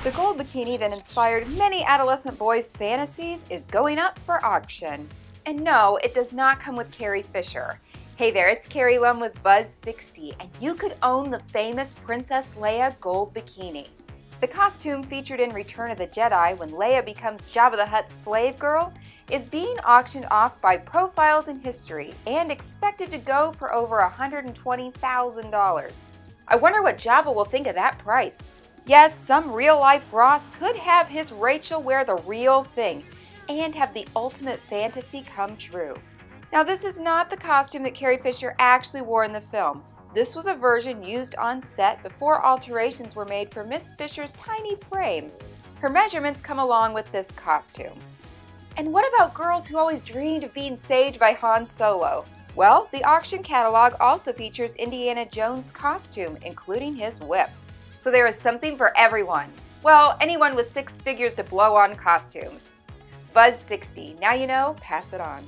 The gold bikini that inspired many adolescent boys' fantasies is going up for auction. And no, it does not come with Carrie Fisher. Hey there, it's Keri Lumm with Buzz60, and you could own the famous Princess Leia gold bikini. The costume featured in Return of the Jedi when Leia becomes Jabba the Hutt's slave girl is being auctioned off by Profiles in History and expected to go for over $120,000. I wonder what Jabba will think of that price. Yes, some real-life Ross could have his Rachel wear the real thing and have the ultimate fantasy come true. Now, this is not the costume that Carrie Fisher actually wore in the film. This was a version used on set before alterations were made for Miss Fisher's tiny frame. Her measurements come along with this costume. And what about girls who always dreamed of being saved by Han Solo? Well, the auction catalog also features Indiana Jones' costume, including his whip. So there is something for everyone. Well, anyone with 6 figures to blow on costumes. Buzz60, now you know, pass it on.